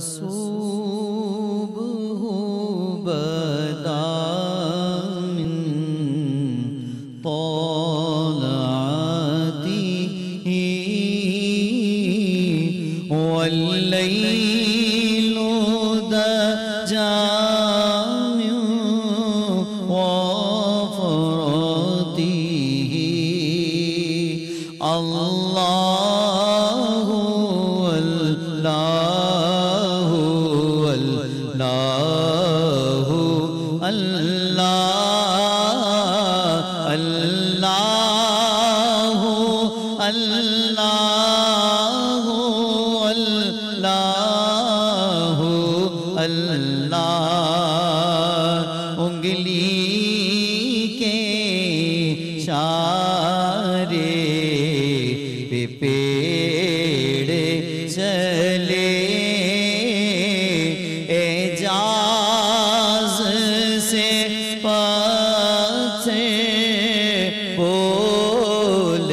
صبح بدا من طلعته والليل دجى من وفرته الله الله الله الله الله الله الله اللہ انگلی کے اشارے پہ پیڑ چلے اعجاز سے پتھر بول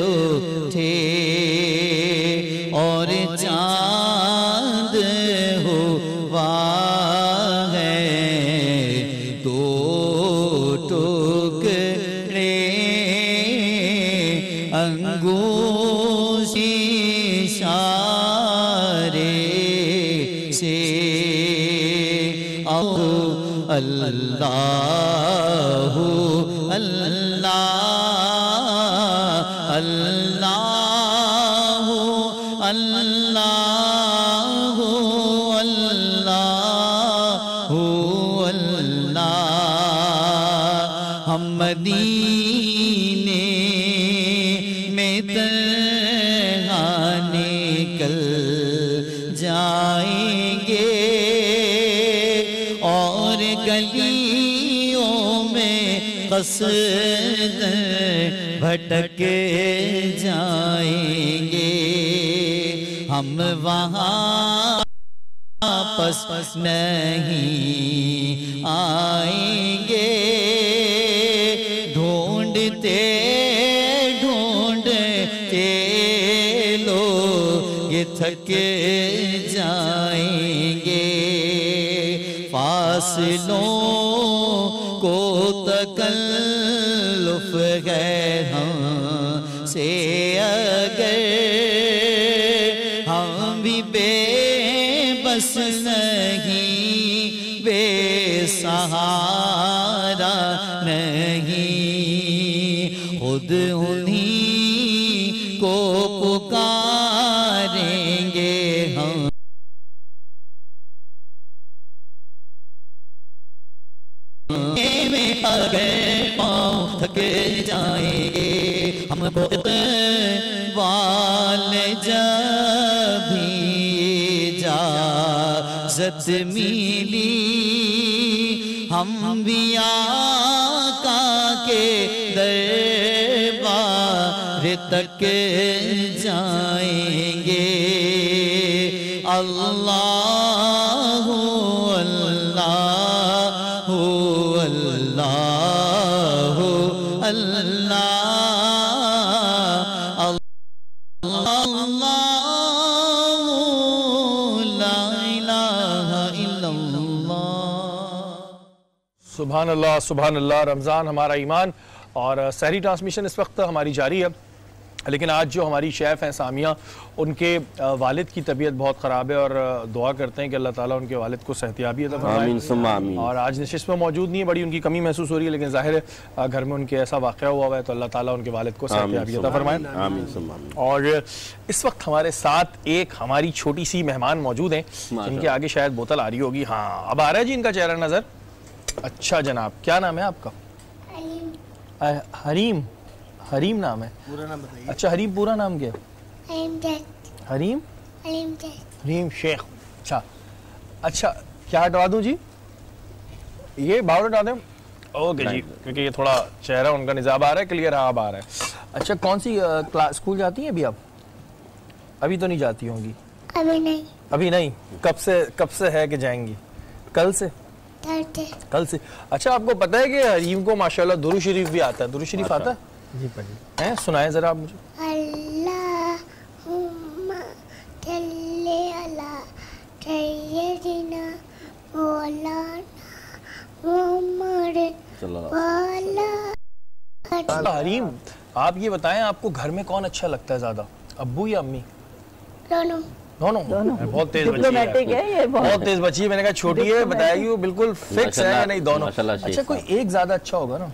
اٹھے اور چاند ہوا ہے دو ٹکڑے انگوشی اشارے سے اللہ اللہ اللہ اللہ اللہ اللہ ہم مدینے میں تنہا نکل جائیں گے اور گلیوں میں قصد بھٹک جائیں گے ہم وہاں واپس نہیں آئیں گے ڈھونڈتے ڈھونڈتے لوگ تھک جائیں گے فاصلوں کو تکلف ہے ہم سے اگر ہم بھی بے بس نہیں بے سہارا نہیں خود انہی کو پکاریں گے ہم میں اگر پاؤں تھک جائیں گے ہم کو اقبال جب بھی اجازت ملی ہم بھی آقا کے دربار تک جائیں گے اللہ اللہ اللہ اللہ سبحان اللہ سبحان اللہ. رمضان ہمارا ایمان. اور سحری ٹرانسمیشن اس وقت ہماری جاری ہے، لیکن آج جو ہماری شیف ہیں سامیہ، ان کے والد کی طبیعت بہت خراب ہے اور دعا کرتے ہیں کہ اللہ تعالیٰ ان کے والد کو صحتیابی عطا فرمائے. آمین ثم آمین. اور آج نشست میں موجود نہیں ہے، بڑی ان کی کمی محسوس ہو رہی ہے، لیکن ظاہر ہے گھر میں ان کے ایسا واقعہ ہوا ہے تو اللہ تعالیٰ ان کے والد کو صحتیابی عطا فرمائے. آمین ثم آمین. اور اس وقت ہمارے ساتھ ایک ہماری چھوٹی سی مہمان موجود ہیں جن کے آگے شاید بوتل آ رہی ہوگی. ہاں اب آ رہا ہے جی ان کا چہرہ نظر. اچھا جناب، کیا نام ہے آپ کا؟ حریم. حریم نام ہے. پورا نام بتائیے. اچھا حریم پورا نام کیا ہے؟ حریم حریم شیخ. اچھا اچھا کیا ہٹوا دوں جی؟ یہ باور ہٹا دیں؟ اوکے جی، کیونکہ یہ تھوڑا چہرہ ان کا نظام آ رہا ہے کلیئر. ہاں اب آ رہا ہے. اچھا کون سی اسکول جاتی ہیں ابھی آپ؟ ابھی تو نہیں جاتی ہوں گی. ابھی نہیں. کب سے ہے کہ جائیں گی؟ کل سے؟ کل سے. اچھا آپ کو پتہ ہے کہ حریم کو ماشاءاللہ درود شریف بھی آتا ہے؟ درود شریف آتا ہے؟ جی پڑھیے. سنائیں ذرا آپ مجھے. اللہم صلی علی حریم آپ یہ بتائیں آپ کو گھر میں کون اچھا لگتا ہے زیادہ, ابو یا امی؟ دونوں. بہت تیز بچی ہے, بہت تیز بچی ہے. میں نے کہا چھوٹی ہے, بتائے گی وہ بالکل فکس ہے. نہیں دونوں. اچھا کوئی ایک زیادہ اچھا ہوگا نا؟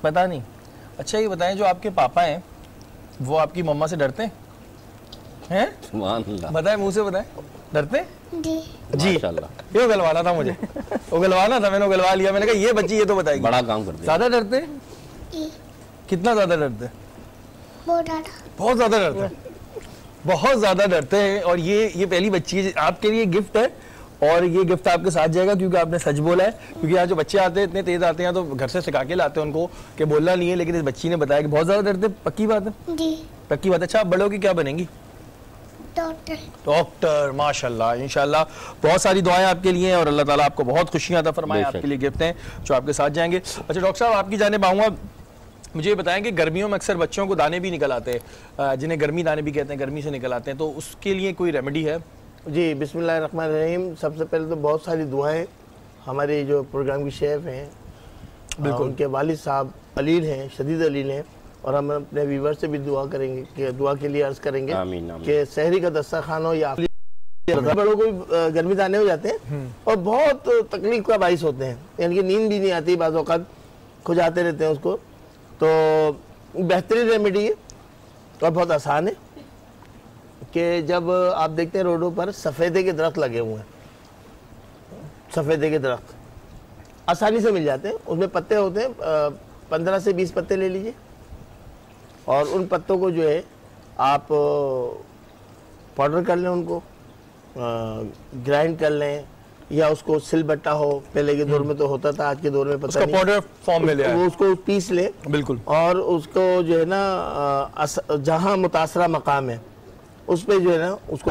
پتا نہیں. اچھا یہ بتائیں جو آپ کے پاپا ہیں وہ آپ کی مما سے ڈرتے ہیں؟ بتائیں منہ سے بتائیں, ڈرتے ہیں؟ جی یہ اگلوانا تھا مجھے, اگلوانا تھا, میں نے اگلوا لیا. میں نے کہا یہ بچی یہ تو بتائے گی. بڑا کام کرتے. زیادہ ڈرتے ہیں؟ کتنا زیادہ ڈرتے ہیں؟ بہت زیادہ ڈرتے ہیں, بہت زیادہ ڈرتے ہیں. اور یہ پہلی بچی ہے آپ کے لیے گفٹ ہے, اور یہ گفٹ آپ کے ساتھ جائے گا کیونکہ آپ نے سچ بولا ہے. کیونکہ یہاں جو بچے آتے ہیں اتنے تیز آتے ہیں تو گھر سے سکھا کے لاتے ہیں ان کو کہ بولنا نہیں ہے, لیکن اس بچی نے بتایا کہ بہت زیادہ ڈرتے. پکی بات ہے؟ جی پکی بات ہے. اچھا آپ بڑے ہو کے کیا بنیں گی؟ ڈاکٹر. ماشاءاللہ, انشاءاللہ. بہت ساری دعائیں آپ کے لیے ہیں اور اللہ تعالیٰ آپ کو بہت خوشیاں عطا فرمائے. آپ کے لیے گفٹ ہیں جو آپ کے ساتھ جائیں گے. اچھا ڈاکٹر صاحب آپ کی جانب آؤں گا, مجھے یہ بتائیں کہ گرمیوں میں اکثر بچوں کو دانے بھی نکل آتے ہیں, جنہیں گرمی دانے بھی کہتے ہیں, گرمی سے نکل آتے ہیں, تو اس کے لیے کوئی ریمیڈی ہے؟ جی بسم اللہ الرحمن الرحیم. سب سے پہلے تو بہت ساری دعائیں ہمارے جو پروگرام کی شیف ہیں بالکل ان کے والد صاحب علیل ہیں, شدید علیل ہیں, اور ہم اپنے ویور سے بھی دعا کریں گے کہ دعا کے لیے عرض کریں گے کہ سحری کا دسترخوان ہو یا بڑوں کو گرمی دانے ہو جاتے ہیں اور بہت تکلیف کا باعث ہوتے ہیں, یعنی کہ نیند بھی نہیں آتی, بعض اوقات کھجاتے رہتے ہیں اس کو. تو بہترین ریمیڈی ہے اور بہت آسان ہے کہ جب آپ دیکھتے ہیں روڈوں پر سفیدے کے درخت لگے ہوئے ہیں, سفیدے کے درخت آسانی سے مل جاتے ہیں, اس میں پتے ہوتے ہیں, 15 سے 20 پتے لے لیجئے اور ان پتوں کو جو ہے آپ پاؤڈر کر لیں, ان کو گرائنڈ کر لیں, یا اس کو سل بٹا ہو, پہلے کے دور میں تو ہوتا تھا, آج کے دور میں پتہ نہیں, پاؤڈر فارم میں لے آئے, وہ اس کو پیس لیں بالکل, اور اس کو جو ہے نا جہاں متاثرہ مقام ہے اس پہ جو ہے نا اس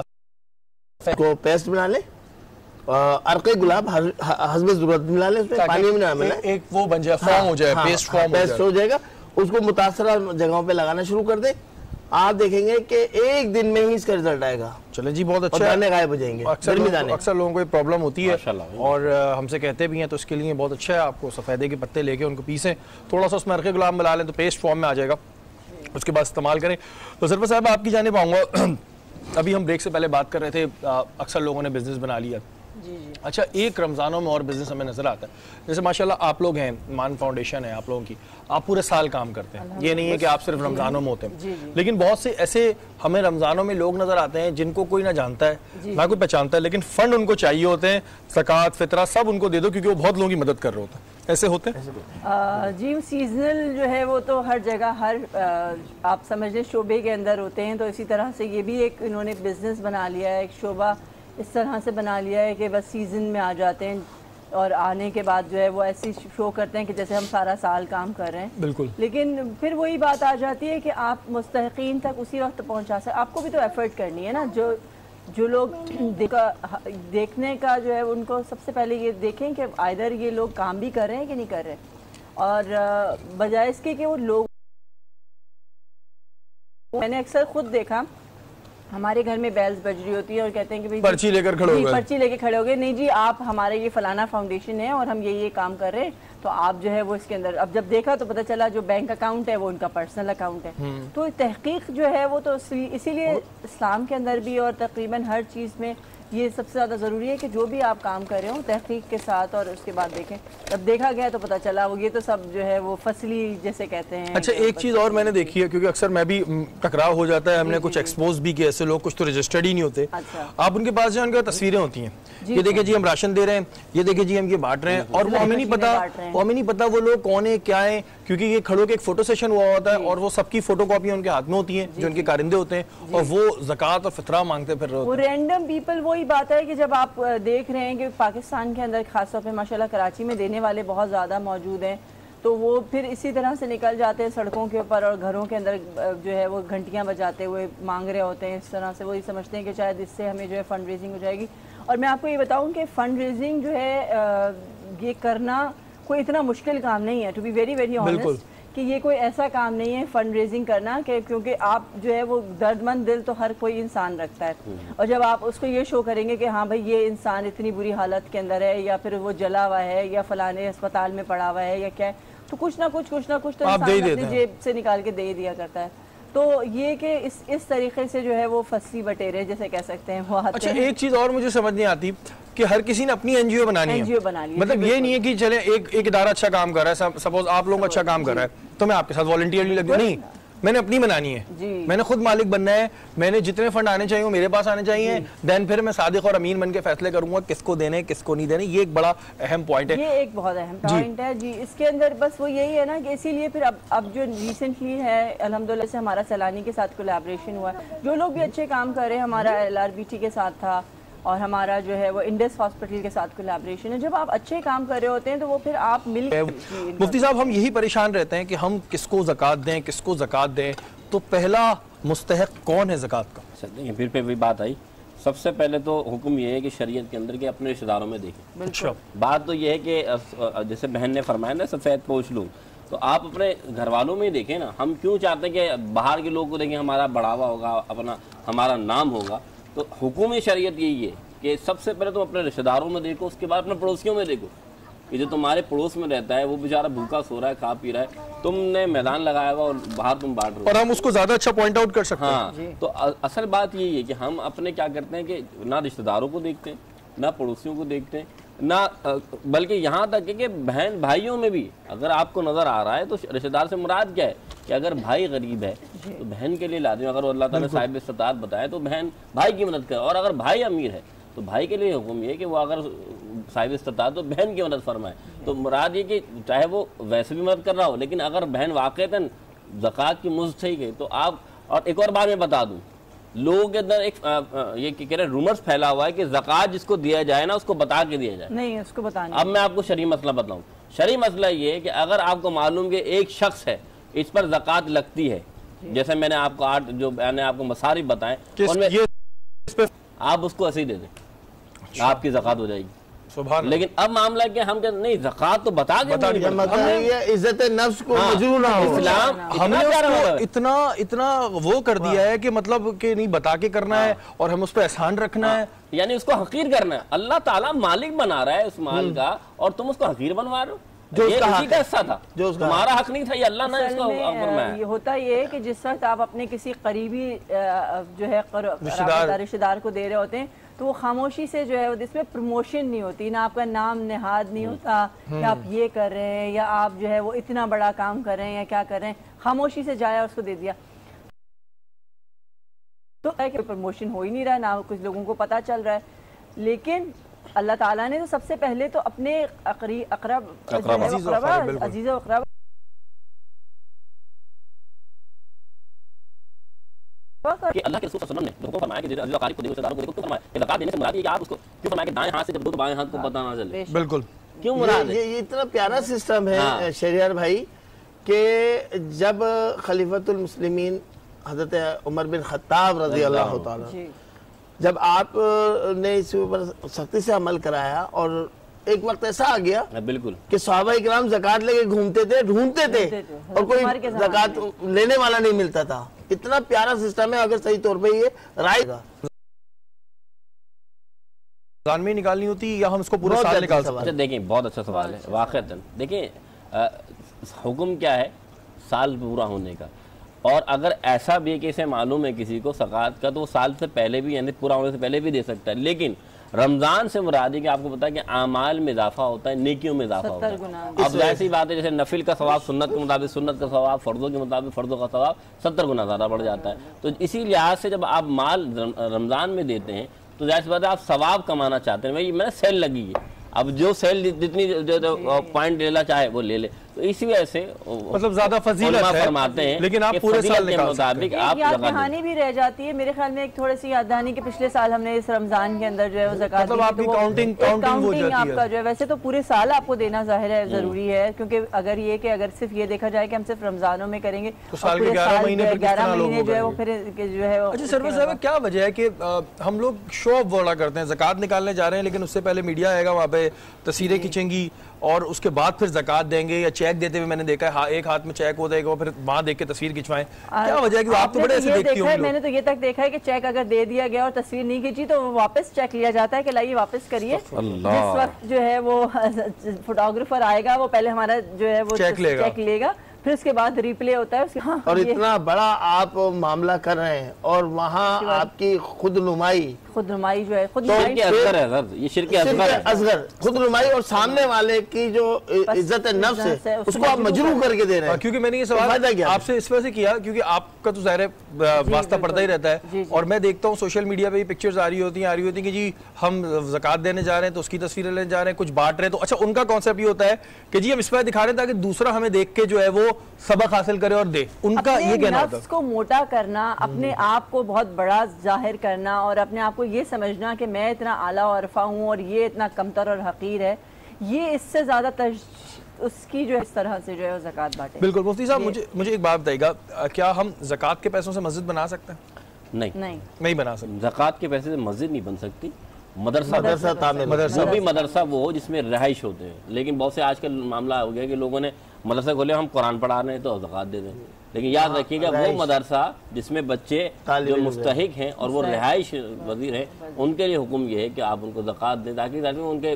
کو پیسٹ بنا لیں, عرق گلاب حسب ضرورت ملا لیں, اس میں پانی میں نہ ملائیں, ایک وہ بن جائے, فارم ہو جائے, پیسٹ فارم ہو جائے گا. اس کو متاثرہ جگہوں پہ لگانا شروع کر دیں, آپ دیکھیں گے کہ ایک دن میں ہی اس کا رزلٹ آئے گا. چلیں جی بہت اچھا, دانے غائب ہو جائیں گے. اکثر لوگوں کو یہ پرابلم ہوتی ہے اور ہم سے کہتے بھی ہیں, تو اس کے لیے بہت اچھا ہے آپ کو سفیدے کے پتے لے کے ان کو پیسیں, تھوڑا سا اس میں عرق گلاب ملا لیں تو پیسٹ فارم میں آ جائے گا, اس کے بعد استعمال کریں. تو ظرفر صاحب آپ کی جانب آؤں گا, ابھی ہم بریک سے پہلے بات کر رہے تھے اکثر لوگوں نے بزنس بنا لیا. اچھا ایک رمضانوں میں اور بزنس ہمیں نظر آتا ہے, جیسے ماشاءاللہ آپ لوگ ہیں, مان فاؤنڈیشن ہے آپ لوگوں کی, آپ پورے سال کام کرتے ہیں, یہ نہیں ہے کہ آپ صرف رمضانوں میں ہوتے ہیں, لیکن بہت سے ایسے ہمیں رمضانوں میں لوگ نظر آتے ہیں جن کو کوئی نہ جانتا ہے نہ کوئی پہچانتا ہے, لیکن فنڈ ان کو چاہیے ہوتے ہیں, زکوٰۃ فطرہ سب ان کو دے دو کیونکہ وہ بہت لوگوں کی مدد کر رہے ہوتے ہیں. ایسے ہوتے ہیں جی سیزنل جو ہے وہ تو ہر جگہ ہر آپ سمجھ لیں شعبے کے اندر ہوتے ہیں, تو اسی طرح سے یہ بھی ایک انہوں نے بزنس بنا لیا ہے, ایک شعبہ اس طرح سے بنا لیا ہے کہ بس سیزن میں آ جاتے ہیں اور آنے کے بعد جو ہے وہ ایسی شو کرتے ہیں کہ جیسے ہم سارا سال کام کر رہے ہیں. بالکل. لیکن پھر وہی بات آ جاتی ہے کہ آپ مستحقین تک اسی وقت پہنچا سکتے, آپ کو بھی تو ایفرٹ کرنی ہے نا. جو لوگ دیکھنے کا جو ہے ان کو سب سے پہلے یہ دیکھیں کہ آئدر یہ لوگ کام بھی کر رہے ہیں کہ نہیں کر رہے, اور بجائے اس کے کہ وہ لوگ, میں نے اکثر خود دیکھا ہمارے گھر میں بیلز بج رہی ہوتی ہے اور کہتے ہیں کہ پرچی لے کر کھڑے ہو گئے, پرچی لے کے کھڑے ہو گئے, نہیں جی آپ ہمارے یہ فلانا فاؤنڈیشن ہے اور ہم یہ کام کر رہے ہیں, تو آپ جو ہے وہ اس کے اندر, اب جب دیکھا تو پتہ چلا جو بینک اکاؤنٹ ہے وہ ان کا پرسنل اکاؤنٹ ہے. تو تحقیق جو ہے وہ تو اسی لیے اسلام کے اندر بھی اور تقریباً ہر چیز میں یہ سب سے زیادہ ضروری ہے کہ جو بھی آپ کام کر رہے ہوں تحقیق کے ساتھ, اور اس کے بعد دیکھیں. جب دیکھا گیا تو پتہ چلا وہ یہ تو سب جو ہے وہ فصلی جیسے کہتے ہیں. اچھا ایک چیز اور میں نے دیکھی ہے, کیونکہ اکثر میں بھی ٹکراؤ ہو جاتا ہے, ہم نے کچھ ایکسپوز بھی کیا, ایسے لوگ کچھ تو رجسٹرڈ ہی نہیں ہوتے, آپ ان کے پاس جائیں ان کے تصویریں ہوتی ہیں, یہ دیکھیں جی ہم راشن دے رہے ہیں, یہ دیکھیں جی ہم یہ بانٹ رہے ہیں, اور وہ ہمیں نہیں پتا وہ لوگ کون ہیں کیا ہیں, کیونکہ یہ کھڑوں کے ایک فوٹو سیشن ہوا ہوتا ہے اور وہ سب کی فوٹو کاپیاں ان کے ہاتھ میں ہوتی ہیں جو ان کے کارندے ہوتے ہیں, اور وہ زکوٰۃ اور فطرہ مانگتے پھر رہے ہوتے ہیں. وہ رینڈم پیپل, وہی بات ہے کہ جب آپ دیکھ رہے ہیں کہ پاکستان کے اندر خاص طور پہ ماشاءاللہ کراچی میں دینے والے بہت زیادہ موجود ہیں, تو وہ پھر اسی طرح سے نکل جاتے ہیں سڑکوں کے اوپر اور گھروں کے اندر جو ہے وہ گھنٹیاں بجاتے ہوئے مانگ رہے ہوتے ہیں. اس طرح سے وہی سمجھتے ہیں کہ شاید اس سے ہمیں جو ہے فنڈ ریزنگ ہو جائے گی. اور میں آپ کو یہ بتاؤں کہ فنڈ ریزنگ جو ہے یہ کرنا کوئی اتنا مشکل کام نہیں ہے, to be very very honest, کہ یہ کوئی ایسا کام نہیں ہے فنڈ ریزنگ کرنا کہ کیونکہ آپ جو ہے وہ درد مند دل تو ہر کوئی انسان رکھتا ہے، اور جب آپ اس کو یہ شو کریں گے کہ ہاں بھائی یہ انسان اتنی بری حالت کے اندر ہے یا پھر وہ جلا ہوا ہے یا فلانے اسپتال میں پڑا ہوا ہے یا کیا ہے، تو کچھ نہ کچھ تو انسان اپنی جیب سے نکال کے دے دیا کرتا ہے. تو یہ کہ اس طریقے سے جو ہے وہ فصلی بٹیرے جیسے کہہ سکتے ہیں وہ آتے ہیں. اچھا ایک چیز اور مجھے سمجھ نہیں آتی کہ ہر کسی نے اپنی این جی او بنانی ہے، مطلب یہ نہیں ہے کہ چلے ایک ادارہ اچھا کام کر رہا ہے، سپوز آپ لوگوں اچھا کام کر رہا ہے تو میں آپ کے ساتھ والنٹیئرلی لگ جاؤں، نہیں میں نے اپنی بنانی ہے، میں نے خود مالک بننا ہے، میں نے جتنے فنڈ آنے چاہیے وہ میرے پاس آنے چاہیے، دین پھر میں صادق اور امین بن کے فیصلے کروں گا کس کو دینے کس کو نہیں دینے. یہ ایک بڑا اہم پوائنٹ ہے، یہ ایک بہت اہم پوائنٹ ہے جی. اس کے اندر بس وہ یہی ہے نا کہ اسی لیے پھر اب جو ریسنٹلی ہے الحمدللہ سے ہمارا سیلانی کے ساتھ کولیبریشن ہوا ہے، جو لوگ بھی اچھے کام کر رہے ہیں، ہمارا LRBT کے ساتھ تھا اور ہمارا جو ہے وہ انڈس ہاسپٹل کے ساتھ کولیبریشن ہے. جب آپ اچھے کام کر رہے ہوتے ہیں تو وہ پھر آپ مل مفتی صاحب ہم یہی پریشان رہتے ہیں کہ ہم کس کو زکوٰۃ دیں کس کو زکوٰۃ دیں، تو پہلا مستحق کون ہے زکوٰۃ کا؟ پھر پہ وہی بات آئی، سب سے پہلے تو حکم یہ ہے کہ شریعت کے اندر کہ اپنے رشتہ داروں میں دیکھیں. اچھا بات تو یہ ہے کہ جیسے بہن نے فرمایا نا سفید پوش لوگ، تو آپ اپنے گھر والوں میں ہی دیکھیں نا. ہم کیوں چاہتے ہیں کہ باہر کے لوگ کو دیکھیں ہمارا بڑھاوا ہوگا، اپنا ہمارا نام ہوگا؟ تو حکم شریعت یہی ہے کہ سب سے پہلے تم اپنے رشتہ داروں میں دیکھو، اس کے بعد اپنے پڑوسیوں میں دیکھو. کہ جو تمہارے پڑوس میں رہتا ہے وہ بیچارہ بھوکا سو رہا ہے، کھا پی رہا ہے، تم نے میدان لگایا ہوا اور باہر تم بانٹ رہے ہو، اور ہم اس کو زیادہ اچھا پوائنٹ آؤٹ کر سکتے ہیں. ہاں تو اصل بات یہی ہے کہ ہم اپنے کیا کرتے ہیں کہ نہ رشتہ داروں کو دیکھتے ہیں، نہ پڑوسیوں کو دیکھتے ہیں، نہ بلکہ یہاں تک کہ بہن بھائیوں میں بھی اگر آپ کو نظر آ رہا ہے تو رشتہ دار سے مراد کیا ہے کہ اگر بھائی غریب ہے تو بہن کے لیے لازم، اگر اللہ تعالیٰ نے صاحب استطاعت بتایا تو بہن بھائی کی مدد کرے، اور اگر بھائی امیر ہے تو بھائی کے لیے حکم یہ کہ وہ اگر صاحب استطاعت تو بہن کی مدد فرمائے. تو مراد یہ کہ چاہے وہ ویسے بھی مدد کر رہا ہو لیکن اگر بہن واقعتاً زکوٰۃ کی مزد صحیح گئی تو آپ. اور ایک اور بات میں بتا دوں، لوگوں کے اندر ایک یہ کہہ رہے رومرز پھیلا ہوا ہے کہ زکوٰۃ جس کو دیا جائے نا اس کو بتا کے دیا جائے. نہیں اس کو بتانا. اب میں آپ کو شرعی مسئلہ بتاؤں. شرعی مسئلہ یہ ہے کہ اگر آپ کو معلوم کہ ایک شخص ہے اس پر زکوٰۃ لگتی ہے، جیسے میں نے آپ کو جو میں نے آپ کو مصارف بتائیں آپ اس کو ایسے ہی دے دیں، آپ کی زکوٰۃ ہو جائے گی. لیکن اب معاملہ کہ ہم کہتے نہیں زکوٰۃ تو بتا کے عزت نفس کو مجروح نہ ہو. اسلام ہم نے اتنا وہ کر دیا ہے کہ مطلب کہ نہیں بتا کے کرنا ہے اور ہم اس پہ احسان رکھنا ہے، یعنی اس کو حقیر کرنا ہے. اللہ تعالیٰ مالک بنا رہا ہے اس مال کا اور تم اس کو حقیر بنوا رہے ہو. جو اس کا حصہ تھا، جو تمہارا حق نہیں تھا، یہ اللہ نے اس کو فرمایا. یہ ہوتا یہ ہے کہ جس وقت آپ اپنے کسی قریبی جو ہے رشتہ دار کو دے رہے ہوتے ہیں تو وہ خاموشی سے جو ہے اس میں پروموشن نہیں ہوتی، نہ آپ کا نام نہاد نہیں ہوتا کہ آپ یہ کر رہے ہیں یا آپ جو ہے وہ اتنا بڑا کام کر رہے ہیں یا کیا کر رہے ہیں. خاموشی سے جایا اس کو دے دیا تو ہے کہ پروموشن ہو ہی نہیں رہا، نہ کچھ لوگوں کو پتہ چل رہا ہے. لیکن اللہ تعالیٰ نے تو سب سے پہلے تو اپنے عزیز و اقرب کہ اللہ کے رسول صلی اللہ علیہ وسلم نے لوگوں کو فرمایا کہ عزیز و اقارب کو دیکھو، رشتہ داروں کو دیکھو. کیوں فرمایا کہ زکوٰۃ دینے سے مراد یہ کہ آپ اس کو کیوں فرمایا کہ دائیں ہاتھ سے جب دو تو بائیں ہاتھ کو پتہ نہ چلے. بالکل کیوں مراد ہے؟ یہ اتنا پیارا سسٹم ہے شہریار بھائی کہ جب خلیفۃ المسلمین حضرت عمر بن خطاب رضی اللہ تعالیٰ جب آپ نے اس پر سختی سے عمل کرایا اور ایک وقت ایسا آ گیا بالکل کہ صحابہ اکرام زکوٰۃ لے کے گھومتے تھے، ڈھونڈتے تھے اور کوئی زکوٰۃ لینے والا نہیں ملتا تھا. اتنا پیارا سسٹم ہے، اگر صحیح طور پہ یہ رائے گا رمضان میں نکالنی ہوتی یا ہم اس کو پورا سال نکال سکتے ہیں؟ دیکھیں بہت اچھا سوال ہے واقعتاً. دیکھیں حکم کیا ہے سال پورا ہونے کا، اور اگر ایسا بھی ہے کہ اسے معلوم ہے کسی کو زکوٰۃ کا تو وہ سال سے پہلے بھی یعنی پورا ہونے سے پہلے بھی دے سکتا ہے. لیکن رمضان سے مراد ہے کہ آپ کو پتا ہے کہ اعمال میں اضافہ ہوتا ہے، نیکیوں میں اضافہ ہوتا ہے. اب ایسی بات ہے جیسے نفل کا ثواب سنت کے مطابق سنت کا ثواب، فرضوں کے مطابق فرضوں کا ثواب 70 گنا زیادہ بڑھ جاتا ہے. تو اسی لحاظ سے جب آپ مال رمضان میں دیتے ہیں تو ظاہر سی بات ہے آپ ثواب کمانا چاہتے ہیں. میں نے سیل لگی ہے، اب جو سیل جتنی پوائنٹ لینا چاہے وہ لے لے. تو اسی وجہ سے مطلب زیادہ فضیلت ہے فرماتے ہیں لیکن آپ پورے سال نکال سکتے ہیں. ایک یاد دہانی بھی رہ جاتی ہے میرے خیال میں، ایک تھوڑی سی یاد دہانی کہ پچھلے سال ہم نے اس رمضان کے اندر جو ہے وہ زکوٰۃ مطلب آپ کی کاؤنٹنگ آپ کا جو ہے ویسے تو پورے سال آپ کو دینا ظاہر ہے ضروری ہے، کیونکہ اگر یہ کہ اگر صرف یہ دیکھا جائے کہ ہم صرف رمضانوں میں کریں گے تو سال کے 11 مہینے جو ہے وہ پھر جو ہے. اچھا سروس صاحب کیا وجہ ہے کہ ہم لوگ شو آف بڑا کرتے ہیں، زکوٰۃ نکالنے جا رہے ہیں لیکن اس سے پہلے میڈیا آئے گا وہاں پہ تصویریں کھینچیں گی اور اس کے بعد پھر زکوٰۃ دیں گے یا چیک چیک دیتے ہوئے میں نے دیکھا ہے, ایک ہاتھ میں چیک ہوتا ہے اور پھر وہاں دیکھ کے تصویر کھنچوائیں, کیا وجہ ہے کہ آپ تو بڑے ایسے دیکھتی ہوں. میں نے تو یہ تک دیکھا ہے کہ چیک اگر دے دیا گیا اور تصویر نہیں کھینچی تو واپس چیک لیا جاتا ہے کہ لائیے واپس کریے, جس وقت جو ہے وہ فوٹوگرافر آئے گا وہ پہلے ہمارا جو ہے وہ چیک لے گا, پھر اس کے بعد ریپلے ہوتا ہے. اور اتنا بڑا آپ معاملہ کر رہے ہیں اور وہاں آپ کی خود نمائی جو ہے شرک اصغر خود نمائی اور سامنے والے کی جو عزت نفس ہے اس کو آپ مجروح کر کے دے رہے ہیں. کیونکہ میں نے یہ سوال آپ سے اس وجہ سے کیا کیونکہ آپ کا تو ظاہر واسطہ پڑتا ہی رہتا ہے, اور میں دیکھتا ہوں سوشل میڈیا پہ یہ پکچرز آ رہی ہوتی ہیں کہ جی ہم زکوٰۃ دینے جا رہے ہیں تو اس کی تصویریں لینے جا رہے ہیں, کچھ بانٹ رہے ہیں. تو اچھا ان کا کانسیپٹ یہ ہوتا ہے کہ جی ہم اس پہ دکھا رہے ہیں تاکہ دوسرا ہمیں دیکھ کے جو ہے وہ سبق حاصل کرے اور دے. ان کا یہ کہنا ہوتا ہے نفس کو موٹا کرنا, اپنے آپ کو بہت بڑا ظاہر کرنا اور اپنے آپ کو یہ سمجھنا کہ میں اتنا اعلیٰ و عرفہ ہوں اور یہ اتنا کمتر اور حقیر ہے, یہ اس سے زیادہ اس کی جو اس طرح سے جو ہے زکوٰۃ بانٹے. بالکل. مفتی صاحب مجھے ایک بات بتائیے گا, کیا ہم زکوٰۃ کے پیسوں سے مسجد بنا سکتے ہیں؟ نہیں بنا سکتے. زکوٰۃ کے پیسے سے مسجد نہیں بن سکتی, مدرسہ وہ ہو جس میں رہائش ہوتے ہیں. لیکن بہت سے آج کل معاملہ ہو گیا کہ لوگوں نے مدرسہ کھولے, ہم قرآن پڑھا رہے ہیں تو زکوٰۃ دے دیں. لیکن یاد رکھیے گا وہ مدرسہ جس میں بچے جو مستحق ہیں اور وہ رہائش وزیر ہیں ان کے لیے حکم یہ ہے کہ آپ ان کو زکوٰۃ دیں تاکہ ان کے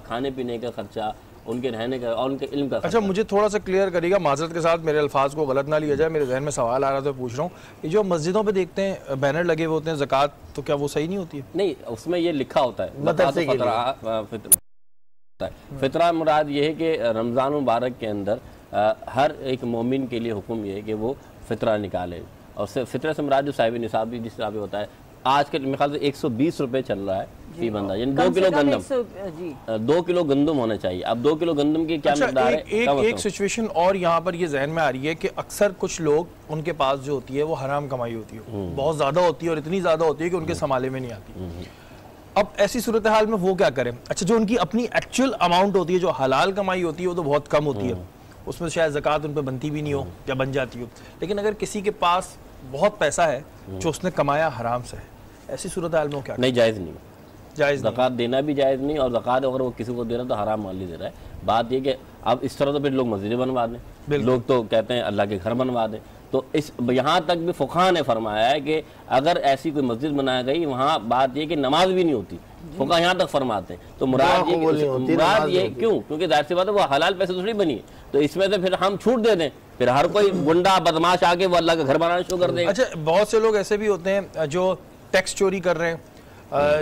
کھانے پینے کا خرچہ, ان کے رہنے کا اور ان کے علم کا. اچھا مجھے تھوڑا سا کلیئر کریے گا, معذرت کے ساتھ میرے الفاظ کو غلط نہ لیا جائے, میرے ذہن میں سوال آ رہا تو پوچھ رہا ہوں, یہ جو مسجدوں پہ دیکھتے ہیں بینر لگے ہوئے ہوتے ہیں زکوٰۃ, تو کیا وہ صحیح نہیں ہوتی ہے؟ نہیں, اس میں یہ لکھا ہوتا ہے فطرہ. مراد یہ ہے کہ رمضان مبارک کے اندر ہر ایک مومن کے لیے حکم یہ ہے کہ وہ فطرہ نکالے, اور فطرہ سے مراد جو صاحب نصاب جس طرح پہ ہوتا ہے آج کل میرے خیال سے 120 روپے چل رہا ہے فی بندہ, یعنی 2 کلو گندم 2 کلو گندم ہونا چاہیے. اب 2 کلو گندم کی کیا مقدار ہے؟ ایک سچویشن اور یہاں پر یہ ذہن میں آ رہی ہے کہ اکثر کچھ لوگ ان کے پاس جو ہوتی ہے وہ حرام کمائی ہوتی ہے, بہت زیادہ ہوتی ہے اور اتنی زیادہ ہوتی ہے کہ ان کے سنبھالے میں نہیں آتی. اب ایسی صورتحال میں وہ کیا کریں؟ اچھا جو ان کی اپنی ایکچوئل اماؤنٹ ہوتی ہے, جو حلال کمائی ہوتی ہے, وہ تو بہت کم ہوتی ہے, اس میں شاید زکوٰۃ ان پہ بنتی بھی نہیں ہو یا بن جاتی ہو. لیکن اگر کسی کے پاس بہت پیسہ ہے جو اس نے کمایا حرام سے ہے, ایسی صورتحال میں وہ کیا؟ نہیں, جائز نہیں, زکوٰۃ دینا بھی جائز نہیں, اور زکوٰۃ اگر وہ کسی کو دے رہا تو حرام مال ہی دے رہا ہے. بات یہ کہ اب اس طرح تو پھر لوگ مسجدیں بنوا دیں, لوگ تو کہتے ہیں اللہ کے گھر بنوا دیں. تو یہاں تک بھی فقہاء نے فرمایا ہے کہ اگر ایسی کوئی مسجد بنائی گئی وہاں بات یہ کہ نماز بھی نہیں ہوتی, فقہاء یہاں تک فرماتے ہیں. تو مراد یہ کیوں, کیونکہ ظاہر سی بات ہے وہ حلال پیسے دوسری بنی ہے, تو اس میں سے پھر ہم چھوٹ دے دیں, پھر ہر کوئی گنڈا بدماش آ کے وہ اللہ کا گھر بنانا شروع کر دے گا. اچھا بہت سے لوگ ایسے بھی ہوتے ہیں جو ٹیکس چوری کر رہے ہیں,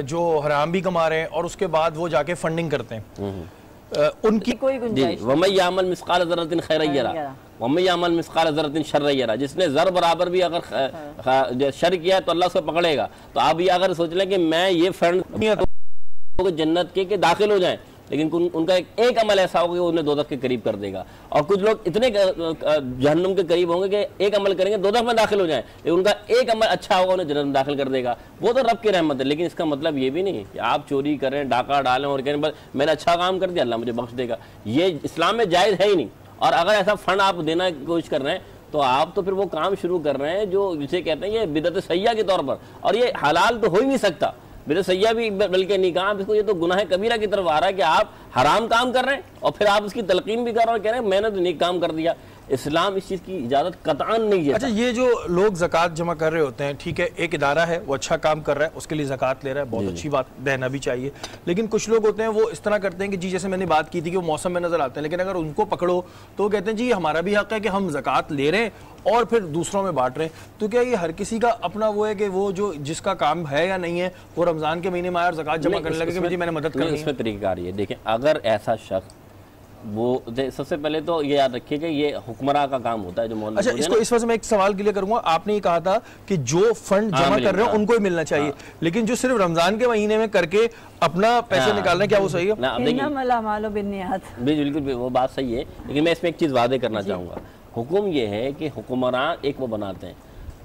جو حرام بھی کما رہے ہیں, اور اس کے بعد وہ جا کے فنڈنگ کرتے ہیں, ان کی کوئی گنجائش وَمَن يَعْمَلْ مِثْقَالَ ذَرَّةٍ خَيْرًا يَرَهُ وَمَن يَعْمَلْ مِثْقَالَ ذَرَّةٍ شَرًّا يَرَهُ. جس نے ذر برابر بھی اگر شر کیا ہے تو اللہ اس کو پکڑے گا. تو آپ یہ اگر سوچ لیں کہ میں یہ فنڈ جنت کے داخل ہو جائیں, لیکن ان کا ایک عمل ایسا ہوگا کہ انہیں دوزخ کے قریب کر دے گا. اور کچھ لوگ اتنے جہنم کے قریب ہوں گے کہ ایک عمل کریں گے دوزخ میں داخل ہو جائیں, لیکن ان کا ایک عمل اچھا ہوگا انہیں جنت میں داخل کر دے گا. وہ تو رب کی رحمت ہے. لیکن اس کا مطلب یہ بھی نہیں کہ آپ چوری کریں, ڈاکہ ڈالیں اور کہیں بس میں نے اچھا کام کر دیا اللہ مجھے بخش دے گا. یہ اسلام میں جائز ہے ہی نہیں. اور اگر ایسا فنڈ آپ دینا کی کوشش کر رہے ہیں تو آپ تو پھر وہ کام شروع کر رہے ہیں جو جسے کہتے ہیں یہ بدعت سیاح کے طور پر, اور یہ حلال تو ہو ہی نہیں سکتا. بدعت سیاح بھی بلکہ نہیں کہا, اس کو یہ تو گناہ کبیرہ کی طرف آ رہا ہے کہ آپ حرام کام کر رہے ہیں اور پھر آپ اس کی تلقین بھی کر رہے ہیں اور کہہ رہے ہیں میں نے تو نیک کام کر دیا. اسلام اس چیز کی اجازت قطعاً نہیں ہے. اچھا یہ جو لوگ زکوٰۃ جمع کر رہے ہوتے ہیں, ٹھیک ہے ایک ادارہ ہے وہ اچھا کام کر رہا ہے, اس کے لیے زکوٰۃ لے رہا ہے, بہت اچھی بات, دینا بھی چاہیے. لیکن کچھ لوگ ہوتے ہیں وہ اس طرح کرتے ہیں کہ جی جیسے میں نے بات کی تھی کہ وہ موسم میں نظر آتے ہیں, لیکن اگر ان کو پکڑو تو وہ کہتے ہیں جی ہمارا بھی حق ہے کہ ہم زکوٰۃ لے رہے ہیں اور پھر دوسروں میں بانٹ رہے ہیں. تو کیا یہ ہر کسی کا اپنا وہ ہے کہ وہ جو جس کا کام ہے یا نہیں ہے وہ رمضان کے مہینے میں آیا اور زکوٰۃ جمع کرنے لگے کہ جی میں نے مدد کرنی ہے؟ اس میں طریقہ کار یہ دیکھیں, اگر ایسا شخص وہ سب سے پہلے تو یہ یاد رکھیے کہ یہ حکمراں کا کام ہوتا ہے جو مولانا. اچھا اس کو اس وجہ سے میں ایک سوال کلیئر کروں گا, آپ نے یہ کہا تھا کہ جو فنڈ جمع کر رہے ہیں ان کو ہی ملنا چاہیے, لیکن جو صرف رمضان کے مہینے میں کر کے اپنا پیسے نکال رہے ہیں کیا وہ صحیح ہے؟ انما الاعمال بالنیات. بالکل وہ بات صحیح ہے, لیکن میں اس میں ایک چیز واضح کرنا چاہوں گا. حکم یہ ہے کہ حکمراں ایک وہ بناتے ہیں,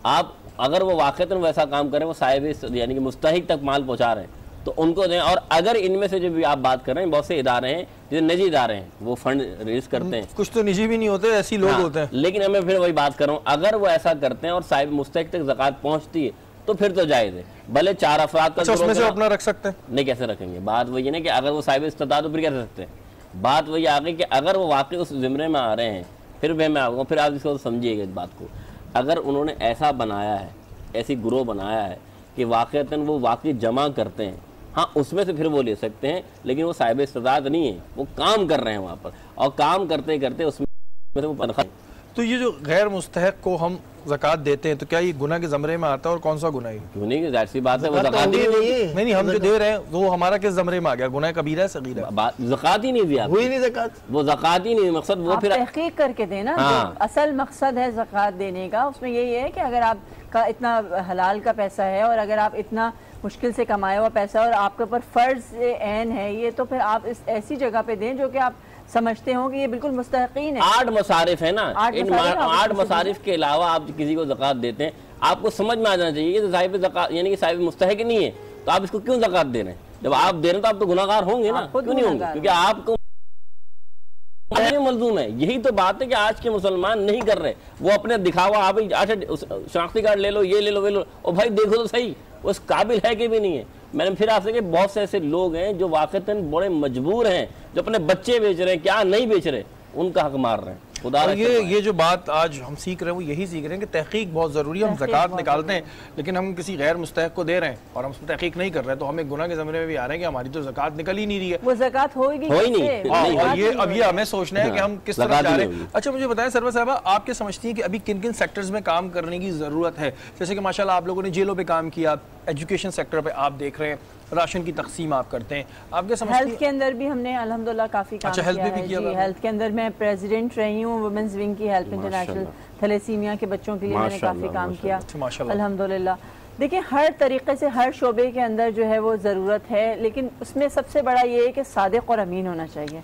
آپ اگر وہ واقعتاً ویسا کام کریں, وہ صاحب یعنی کہ مستحق تک مال پہنچا رہے ہیں تو ان کو دیں. اور اگر ان میں سے جو بھی آپ بات کر رہے ہیں بہت سے ادارے ہیں جیسے نجی ادارے ہیں وہ فنڈ ریز کرتے ہیں, کچھ تو نجی بھی نہیں ہوتے, ایسی لوگ ہوتے ہیں. لیکن میں پھر وہی بات کر رہا ہوں, اگر وہ ایسا کرتے ہیں اور صاحب مستحق تک زکوٰۃ پہنچتی ہے تو پھر تو جائز ہے. بھلے 4 افراد کا اس میں سے اپنا رکھ سکتے ہیں, نہیں کیسے رکھیں گے؟ بات وہی ہے نا کہ اگر وہ صاحب استطاعت تو پھر کیسے رکھتے ہیں بات وہی آ گئی کہ اگر وہ واقعی اس زمرے میں آ رہے ہیں، پھر میں آؤں گا، پھر آپ اس کو سمجھیے گا اس بات کو، اگر انہوں نے ایسا بنایا ہے، ایسی گروہ بنایا ہے کہ واقعتاً وہ واقعی جمع کرتے ہیں، ہاں اس میں سے پھر وہ لے سکتے ہیں، لیکن وہ صاحب استطاعت نہیں ہے، وہ کام کر رہے ہیں وہاں پر، اور کام کرتے کرتے اس میں سے وہ تنخواہ. تو یہ جو غیر مستحق کو ہم زکوٰۃ دیتے ہیں تو کیا یہ گناہ کے زمرے میں آتا ہے اور کون سا گناہ ہے؟ کیوں نہیں، ظاہر سی بات ہے وہ زکوٰۃ ہی نہیں، نہیں ہم جو دے رہے ہیں وہ ہمارا کس زمرے میں آ گیا؟ گناہ کبیرہ ہے صغیرہ ہے؟ زکوٰۃ ہی نہیں دیا، ہوئی نہیں زکوٰۃ، وہ زکوٰۃ ہی نہیں، مقصد وہ آپ پھر تحقیق کر کے دیں نا. اصل مقصد ہے زکوٰۃ دینے کا، اس میں یہی ہے کہ اگر آپ کا اتنا حلال کا پیسہ ہے اور اگر آپ اتنا مشکل سے کمایا ہوا پیسہ اور آپ کے اوپر فرض عین ہے یہ، تو پھر آپ اس ایسی جگہ پہ دیں جو کہ آپ سمجھتے ہوں کہ یہ بالکل مستحقین ہے. 8 مصارف ہے نا، ان 8 مصارف کے علاوہ آپ کسی کو زکوٰۃ دیتے ہیں، آپ کو سمجھ میں آ جانا چاہیے کہ صاحب زکوٰۃ یعنی کہ صاحب مستحق نہیں ہے، تو آپ اس کو کیوں زکوٰۃ دے رہے ہیں؟ جب آپ دے رہے ہیں تو آپ تو گناہ گار ہوں گے نا، کیوں نہیں ہوں گے؟ کیونکہ آپ کو ملزوم ہے. یہی تو بات ہے کہ آج کے مسلمان نہیں کر رہے، وہ اپنے دکھاوا، آپ شناختی کارڈ لے لو، یہ لے لو، وہ لے لو، اور بھائی دیکھو تو صحیح وہ اس قابل ہے کہ بھی نہیں ہے. میں نے پھر آپ سے کہ بہت سے ایسے لوگ ہیں جو واقعتاً بڑے مجبور ہیں، جو اپنے بچے بیچ رہے ہیں، کیا نہیں بیچ رہے، ان کا حق مار رہے ہیں. یہ جو بات آج ہم سیکھ رہے ہیں وہ یہی سیکھ رہے ہیں کہ تحقیق بہت ضروری ہے. ہم زکوٰۃ نکالتے ہیں لیکن ہم کسی غیر مستحق کو دے رہے ہیں اور ہم اس پر تحقیق نہیں کر رہے ہیں، تو ہم ایک گناہ کے زمرے میں بھی آ رہے ہیں کہ ہماری تو زکوٰۃ نکل ہی نہیں رہی ہے. وہ زکوٰۃ ہوئی نہیں. اور یہ ہمیں سوچنا ہے کہ ہم کس طرح جا رہے ہیں. اچھا مجھے بتائیں سرور صاحبہ، آپ کیا سمجھتی ہیں کہ ابھی کن کن سیکٹرز میں کام کرنے کی ضرورت ہے؟ جیسے کہ ماشاءاللہ آپ لوگوں نے جیلوں پہ کام کیا، ایجوکیشن سیکٹر پہ آپ دیکھ رہے ہیں، راشن کی تقسیم آپ کرتے ہیں، آپ کیا سمجھتی ہیں؟ ہیلتھ کے اندر بھی ہم نے الحمدللہ کافی کام کیا ہے. جی ہیلتھ کے اندر میں پریزیڈنٹ رہی ہوں وومنز ونگ کی، ہیلتھ انٹرنیشنل، تھیلیسیمیا کے بچوں کے لیے میں نے کافی کام کیا الحمدللہ. دیکھیں ہر طریقے سے ہر شعبے کے اندر جو ہے وہ ضرورت ہے، لیکن اس میں سب سے بڑا یہ ہے کہ صادق اور امین ہونا چاہیے.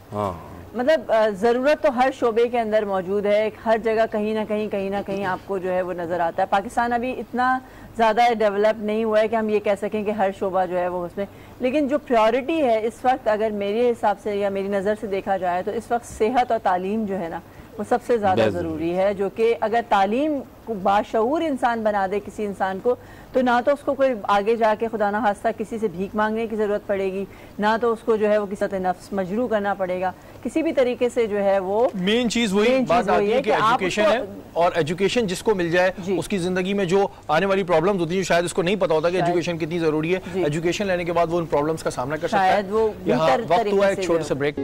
مطلب ضرورت تو ہر شعبے کے اندر موجود ہے، ہر جگہ کہیں نہ کہیں آپ کو جو ہے وہ نظر آتا ہے. پاکستان ابھی اتنا زیادہ ڈیولپ نہیں ہوا ہے کہ ہم یہ کہہ سکیں کہ ہر شعبہ جو ہے وہ اس میں، لیکن جو پریورٹی ہے اس وقت اگر میرے حساب سے یا میری نظر سے دیکھا جائے تو اس وقت صحت اور تعلیم جو ہے نا وہ سب سے زیادہ ضروری ہے. جو کہ اگر تعلیم کو باشعور انسان بنا دے کسی انسان کو، تو نہ تو اس کو کوئی آگے جا کے خدا نہ خواستہ کسی سے بھیک مانگنے کی ضرورت پڑے گی، نہ تو اس کو جو ہے وہ کسی نفس مجروح کرنا پڑے گا. کسی بھی طریقے سے جو ہے وہ مین چیز وہی بات آتی ہے کہ ایجوکیشن ہے، اور ایجوکیشن جس کو مل جائے اس کی زندگی میں جو آنے والی پرابلمز ہوتی ہیں شاید اس کو نہیں پتا ہوتا کہ ایجوکیشن کتنی ضروری ہے. ایجوکیشن لینے کے بعد وہ ان پرابلمز کا سامنا کر سکتا ہے. یہاں وقت ہوا ہے ایک چھوٹے سے بریک.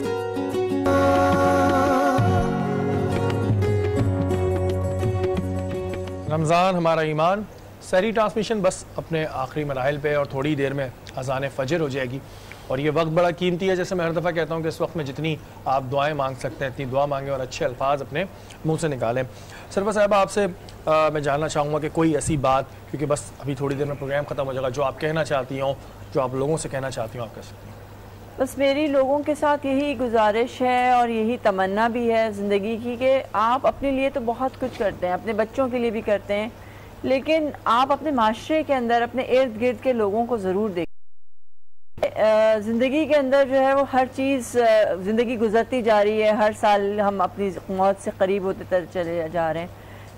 رمضان ہمارا ایمان سحری ٹرانسمیشن بس اپنے آخری مراحل پہ، اور تھوڑی دیر میں اذان فجر ہو جائے گی، اور یہ وقت بڑا قیمتی ہے. جیسے میں ہر دفعہ کہتا ہوں کہ اس وقت میں جتنی آپ دعائیں مانگ سکتے ہیں اتنی دعا مانگیں اور اچھے الفاظ اپنے منہ سے نکالیں. سرور صاحبہ آپ سے میں جاننا چاہوں گا کہ کوئی ایسی بات، کیونکہ بس ابھی تھوڑی دیر میں پروگرام ختم ہو جائے گا، جو آپ کہنا چاہتی ہوں، جو آپ لوگوں سے کہنا چاہتی ہوں، آپ کہہ سکتی ہیں. بس میری لوگوں کے ساتھ یہی گزارش ہے اور یہی تمنا بھی ہے زندگی کی کہ آپ اپنے لیے تو بہت کچھ کرتے ہیں، اپنے بچوں کے لیے بھی کرتے ہیں، لیکن آپ اپنے معاشرے کے اندر اپنے ارد گرد کے لوگوں کو ضرور دیکھیں. زندگی کے اندر جو ہے وہ ہر چیز، زندگی گزرتی جا رہی ہے، ہر سال ہم اپنی موت سے قریب ہوتے چلے جا رہے ہیں،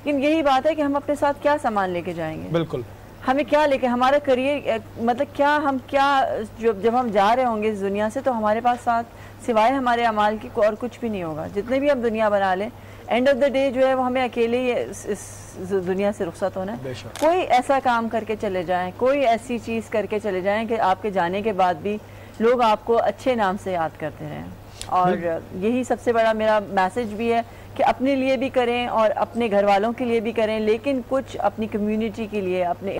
لیکن یہی بات ہے کہ ہم اپنے ساتھ کیا سامان لے کے جائیں گے. بالکل ہمیں کیا لے کے، ہمارا کریئر مطلب کیا، ہم کیا جب ہم جا رہے ہوں گے اس دنیا سے تو ہمارے پاس ساتھ سوائے ہمارے اعمال کی اور کچھ بھی نہیں ہوگا. جتنے بھی ہم دنیا بنا لیں، اینڈ آف دا ڈے جو ہے وہ ہمیں اکیلے ہی اس دنیا سے رخصت ہونا ہے. کوئی ایسا کام کر کے چلے جائیں، کوئی ایسی چیز کر کے چلے جائیں کہ آپ کے جانے کے بعد بھی لوگ آپ کو اچھے نام سے یاد کرتے رہیں. اور یہی سب سے بڑا میرا میسج بھی ہے کہ اپنے لیے بھی کریں اور اپنے گھر والوں کے لیے بھی کریں، لیکن کچھ اپنی کمیونٹی کے لیے، اپنے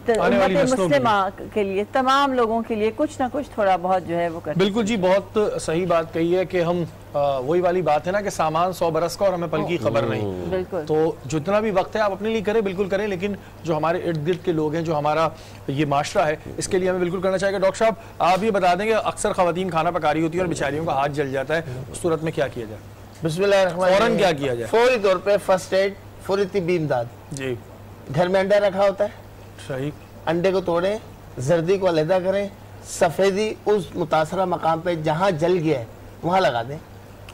مسلمہ کے لیے، تمام لوگوں کے لیے کچھ نہ کچھ تھوڑا بہت جو ہے وہ کریں. بالکل جی، بہت صحیح بات کہی ہے کہ ہم وہی والی بات ہے نا کہ سامان 100 برس کا اور ہمیں پل کی خبر نہیں. بالکل. تو جتنا بھی وقت ہے آپ اپنے لیے کریں، بالکل کریں، لیکن جو ہمارے ارد گرد کے لوگ ہیں، جو ہمارا یہ معاشرہ ہے، اس کے لیے ہمیں بالکل کرنا چاہیے گا. ڈاکٹر صاحب آپ یہ بتا دیں کہ اکثر خواتین کھانا پکا رہی ہوتی ہے اور بیچاریوں کا ہاتھ جل جاتا ہے، اس صورت میں کیا کیا جائے؟ بسم اللہ الرحمن الرحیم. فوراً کیا کیا جائے؟ فوری طور پہ فرسٹ ایڈ، فوری طبی امداد. جی. گھر میں انڈا رکھا ہوتا ہے، صحیح، انڈے کو توڑیں، زردی کو علیحدہ کریں، سفیدی اس متاثرہ مقام پہ جہاں جل گیا ہے وہاں لگا دیں.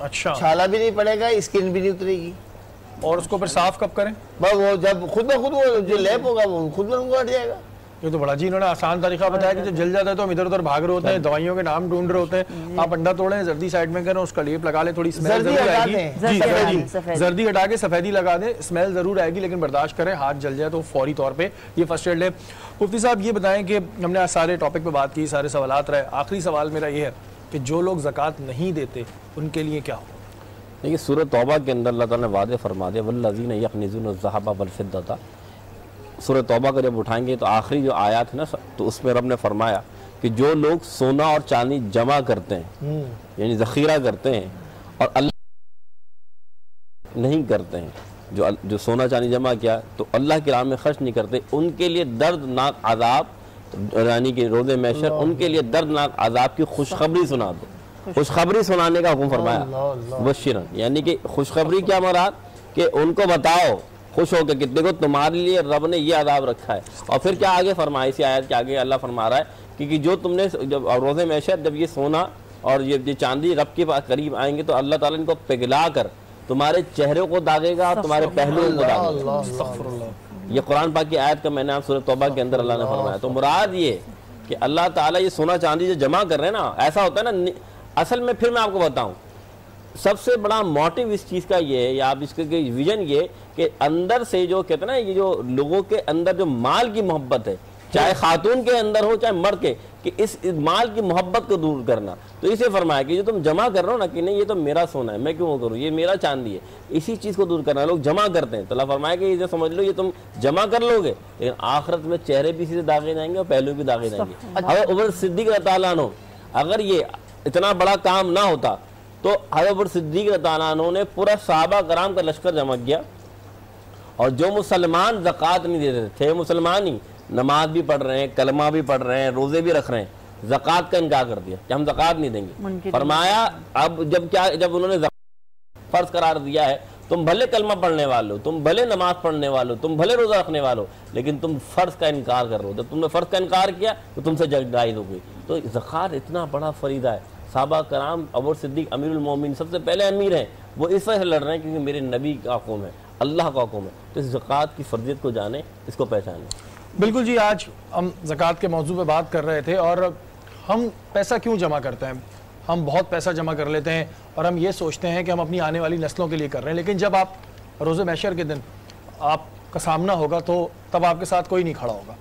اچھا. چھالا بھی نہیں پڑے گا، اسکن بھی نہیں اترے گی. اور اس کو پھر صاف کب کریں؟ بس وہ جب خود بخود وہ جو لیپ ہوگا وہ خود بخود ہٹ جائے گا. یہ تو بڑا جی انہوں نے آسان طریقہ بتایا کہ جب جل جاتا ہے تو ہم ادھر ادھر بھاگ رہے ہوتے ہیں, دوائیوں کے نام ڈھونڈ رہے ہوتے ہیں. آپ انڈا توڑیں, زردی سائڈ میں کریں, اس کا لیپ لگا لیں, تھوڑی اسمیل ضرور آئے گی. جی زردی ہٹا کے سفیدی لگا دیں, اسمیل ضرور آئے گی لیکن برداشت کریں. ہاتھ جل جائے تو فوری طور پہ یہ فرسٹ ایڈ لیں. مفتی صاحب یہ بتائیں کہ ہم نے آج سارے ٹاپک پہ بات کی, سارے سوالات رہے, آخری سوال میرا یہ ہے کہ جو لوگ زکوٰۃ نہیں دیتے ان کے لیے کیا ہو؟ دیکھیے سورہ توبہ کے اندر اللہ تعالیٰ نے واضح فرما دیا والذین یکنزون الذھب والفضۃ. سورہ توبہ کو جب اٹھائیں گے تو آخری جو آیات ہے نا, تو اس میں رب نے فرمایا کہ جو لوگ سونا اور چاندی جمع کرتے ہیں یعنی ذخیرہ کرتے ہیں اور اللہ نہیں کرتے ہیں, جو سونا چاندی جمع کیا تو اللہ کی راہ میں خرچ نہیں کرتے, ان کے لیے دردناک عذاب یعنی کہ روز محشر ان کے لیے دردناک عذاب کی خوشخبری سنا دو. خوشخبری سنانے کا حکم فرمایا بشرن, یعنی کہ خوشخبری کیا مراد کہ ان کو بتاؤ خوش ہو کے کتنے کو تمہارے لیے رب نے یہ عذاب رکھا ہے. اور پھر کیا آگے فرمایا, اسی آیت کے آگے اللہ فرما رہا ہے کہ جو تم نے جب روز محشر جب یہ سونا اور یہ چاندی رب کے پاس قریب آئیں گے تو اللہ تعالیٰ ان کو پگھلا کر تمہارے چہروں کو داغے گا اور تمہارے پہلوؤں کو داغے گا. یہ قرآن پاک کی آیت کا میں نے آپ سورہ توبہ کے اندر اللہ نے فرمایا. تو مراد یہ کہ اللہ تعالیٰ یہ سونا چاندی جو جمع کر رہے ہیں نا, ایسا ہوتا ہے نا اصل میں, پھر میں آپ کو بتاؤں سب سے بڑا موٹیو اس چیز کا یہ ہے یا آپ اس کے ویژن یہ کہ اندر سے جو کہتے ہیں نا یہ جو لوگوں کے اندر جو مال کی محبت ہے, چاہے خاتون کے اندر ہو چاہے مرد کے, کہ اس مال کی محبت کو دور کرنا. تو اسے فرمایا کہ جو تم جمع کر رہے ہو نا کہ نہیں یہ تو میرا سونا ہے میں کیوں وہ کروں, یہ میرا چاندی ہے, اسی چیز کو دور کرنا. لوگ جمع کرتے ہیں تو اللہ فرمایا کہ یہ سمجھ لو یہ تم جمع کر لو گے لیکن آخرت میں چہرے بھی سیدھے داغے جائیں گے اور پہلو بھی داغے جائیں گے. حضرت عمر صدیق رضی اللہ عنہ اگر یہ اتنا بڑا کام نہ ہوتا تو حضرت عمر صدیق رضی اللہ عنہ نے پورا صحابہ کرام کا لشکر جمع کیا اور جو مسلمان زکوٰۃ نہیں دیتے تھے, مسلمان ہی نماز بھی پڑھ رہے ہیں, کلمہ بھی پڑھ رہے ہیں, روزے بھی رکھ رہے ہیں, زکوٰۃ کا انکار کر دیا کہ ہم زکوٰۃ نہیں دیں گے. فرمایا اب جب انہوں نے زکوٰۃ فرض قرار دیا ہے, تم بھلے کلمہ پڑھنے والو, تم بھلے نماز پڑھنے والو, تم بھلے روزہ رکھنے والو, لیکن تم فرض کا انکار کر رہے ہو. جب تم نے فرض کا انکار کیا تو تم سے جنگ جائز ہو گئی. تو زکوٰۃ اتنا بڑا فریضہ ہے. صحابہ کرام ابو صدیق امیر المومنین سب سے پہلے امیر ہیں, وہ اس وجہ سے لڑ رہے ہیں کیونکہ میرے نبی کا حکم ہے, اللہ کا حکم ہے. تو اس زکوٰۃ کی فرضیت کو جانیں, اس کو پہچانیں. بالکل جی, آج ہم زکوٰۃ کے موضوع پہ بات کر رہے تھے اور ہم پیسہ کیوں جمع کرتے ہیں. ہم بہت پیسہ جمع کر لیتے ہیں اور ہم یہ سوچتے ہیں کہ ہم اپنی آنے والی نسلوں کے لیے کر رہے ہیں, لیکن جب آپ روز محشر کے دن آپ کا سامنا ہوگا تو تب آپ کے ساتھ کوئی نہیں کھڑا ہوگا.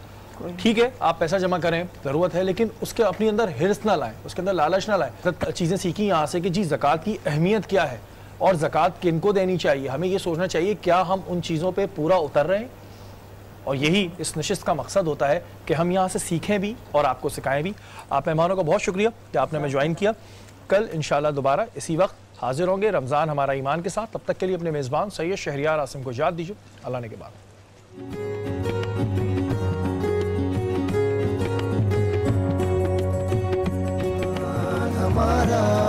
ٹھیک ہے آپ پیسہ جمع کریں ضرورت ہے, لیکن اس کے اپنی اندر حرص نہ لائیں, اس کے اندر لالچ نہ لائیں. چیزیں سیکھی یہاں سے کہ جی زکوٰۃ کی اہمیت کیا ہے اور زکوٰۃ کن کو دینی چاہیے. ہمیں یہ سوچنا چاہیے کیا ہم ان چیزوں پہ پورا اتر رہے ہیں, اور یہی اس نشست کا مقصد ہوتا ہے کہ ہم یہاں سے سیکھیں بھی اور آپ کو سکھائیں بھی. آپ مہمانوں کا بہت شکریہ کہ آپ نے ہمیں جوائن کیا. کل انشاءاللہ دوبارہ اسی وقت حاضر ہوں گے رمضان ہمارا ایمان کے ساتھ. تب تک کے لیے اپنے میزبان سید شہریار عاصم کو یاد دیجیے. اللہ نے کے بعد ہمارا